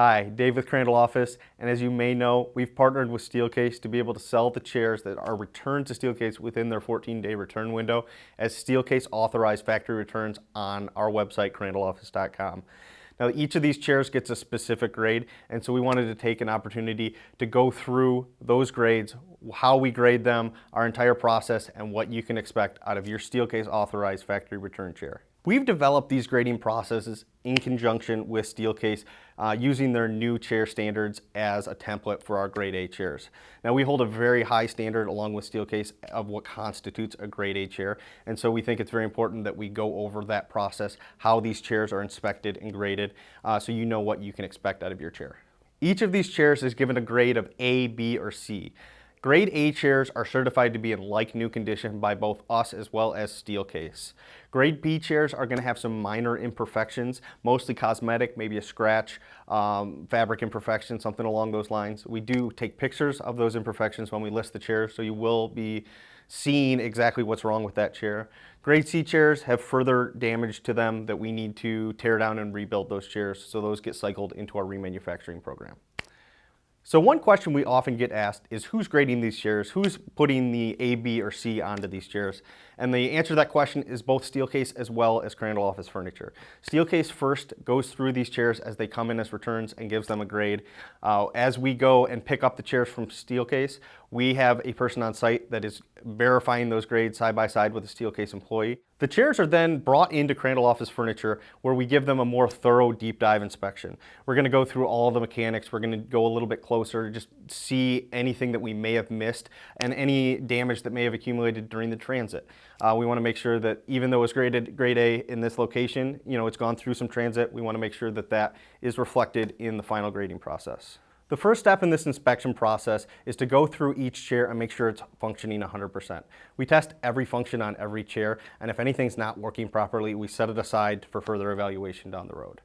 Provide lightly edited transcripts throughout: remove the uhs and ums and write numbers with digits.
Hi, Dave with Crandall Office, and as you may know, we've partnered with Steelcase to be able to sell the chairs that are returned to Steelcase within their 14-day return window as Steelcase authorized factory returns on our website, crandalloffice.com. Now, each of these chairs gets a specific grade, and so we wanted to take an opportunity to go through those grades, how we grade them, our entire process, and what you can expect out of your Steelcase authorized factory return chair. We've developed these grading processes in conjunction with Steelcase using their new chair standards as a template for our Grade A chairs. Now, we hold a very high standard along with Steelcase of what constitutes a Grade A chair, and so we think it's very important that we go over that process, how these chairs are inspected and graded, so you know what you can expect out of your chair. Each of these chairs is given a grade of A, B, or C. Grade A chairs are certified to be in like new condition by both us as well as Steelcase. Grade B chairs are going to have some minor imperfections, mostly cosmetic, maybe a scratch, fabric imperfection, something along those lines. We do take pictures of those imperfections when we list the chairs, so you will be seeing exactly what's wrong with that chair. Grade C chairs have further damage to them that we need to tear down and rebuild those chairs, so those get cycled into our remanufacturing program. So one question we often get asked is who's grading these chairs? Who's putting the A, B, or C onto these chairs? And the answer to that question is both Steelcase as well as Crandall Office Furniture. Steelcase first goes through these chairs as they come in as returns and gives them a grade. As we go and pick up the chairs from Steelcase, we have a person on site that is verifying those grades side by side with a Steelcase employee. The chairs are then brought into Crandall Office Furniture where we give them a more thorough deep dive inspection. We're going to go through all the mechanics. We're going to go a little bit closer to just see anything that we may have missed and any damage that may have accumulated during the transit. We want to make sure that even though it's graded Grade A in this location, it's gone through some transit. We want to make sure that that is reflected in the final grading process. The first step in this inspection process is to go through each chair and make sure it's functioning 100%. We test every function on every chair, and if anything's not working properly, we set it aside for further evaluation down the road.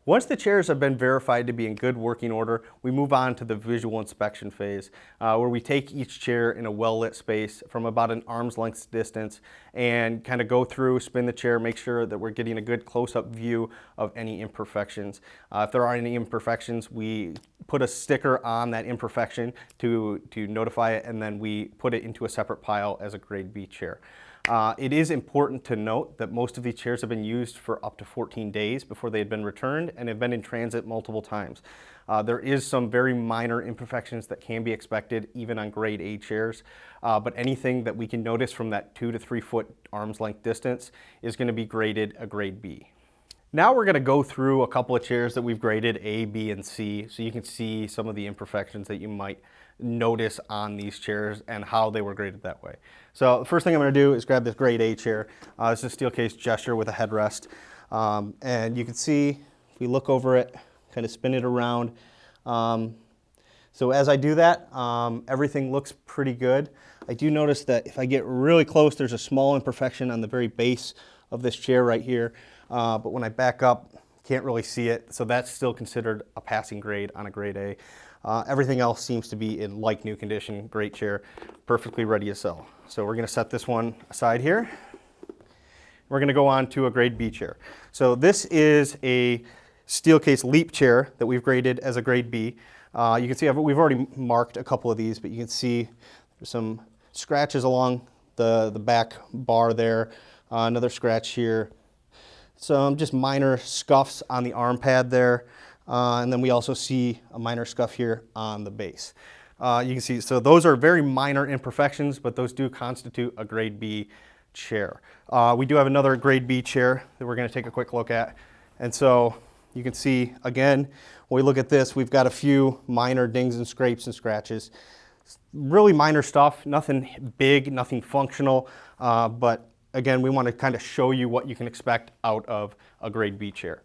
Once the chairs have been verified to be in good working order, we move on to the visual inspection phase, where we take each chair in a well-lit space from about an arm's length distance and kind of go through, spin the chair, make sure that we're getting a good close-up view of any imperfections. If there are any imperfections, we put a sticker on that imperfection to notify it, and then we put it into a separate pile as a Grade B chair. It is important to note that most of these chairs have been used for up to 14 days before they had been returned and have been in transit multiple times. There is some very minor imperfections that can be expected even on Grade A chairs, but anything that we can notice from that 2 to 3 foot arm's length distance is going to be graded a Grade B. Now we're going to go through a couple of chairs that we've graded A, B, and C, so you can see some of the imperfections that you might notice on these chairs and how they were graded that way. So the first thing I'm going to do is grab this Grade A chair. It's a Steelcase gesture with a headrest. And you can see, if we look over it, kind of spin it around. So as I do that, everything looks pretty good. I do notice that if I get really close, there's a small imperfection on the very base of this chair right here. But when I back up, can't really see it. So that's still considered a passing grade on a Grade A. Everything else seems to be in like new condition, great chair, perfectly ready to sell. So we're going to set this one aside here. We're going to go on to a Grade B chair. So this is a Steelcase Leap chair that we've graded as a Grade B. You can see we've already marked a couple of these, but you can see there's some scratches along the back bar there, another scratch here, some just minor scuffs on the arm pad there. And then we also see a minor scuff here on the base. You can see, so those are very minor imperfections, but those do constitute a Grade B chair. We do have another Grade B chair that we're going to take a quick look at. And so you can see, again, when we look at this, we've got a few minor dings and scrapes and scratches. Really minor stuff, nothing big, nothing functional, but again, we want to kind of show you what you can expect out of a Grade B chair.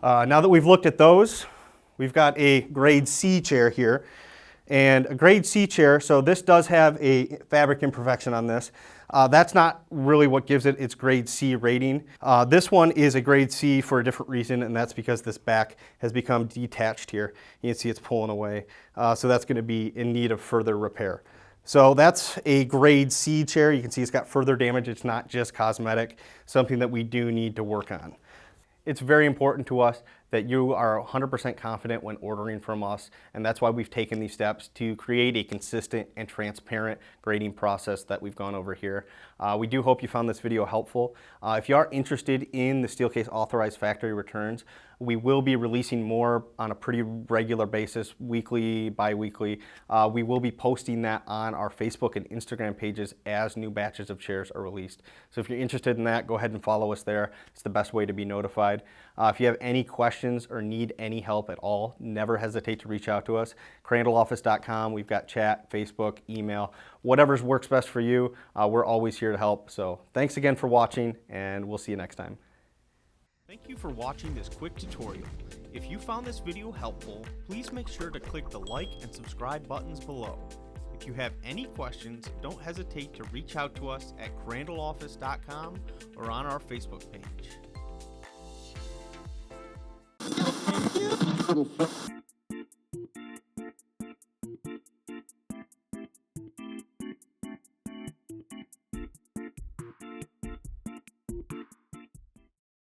Now that we've looked at those, we've got a Grade C chair here. And a Grade C chair, so this does have a fabric imperfection on this. That's not really what gives it its Grade C rating. This one is a Grade C for a different reason, and that's because this back has become detached here. You can see it's pulling away. So that's going to be in need of further repair. So that's a Grade C chair. You can see it's got further damage. It's not just cosmetic, something that we do need to work on. It's very important to us that you are 100% confident when ordering from us, and that's why we've taken these steps to create a consistent and transparent grading process that we've gone over here. We do hope you found this video helpful. If you are interested in the Steelcase Authorized factory returns, we will be releasing more on a pretty regular basis, weekly, bi-weekly. We will be posting that on our Facebook and Instagram pages as new batches of chairs are released. So if you're interested in that, go ahead and follow us there. It's the best way to be notified. If you have any questions or need any help at all, never hesitate to reach out to us. CrandallOffice.com. We've got chat, Facebook, email, whatever works best for you. We're always here to help. So thanks again for watching, and we'll see you next time. Thank you for watching this quick tutorial. If you found this video helpful, please make sure to click the like and subscribe buttons below. If you have any questions, don't hesitate to reach out to us at CrandallOffice.com or on our Facebook page.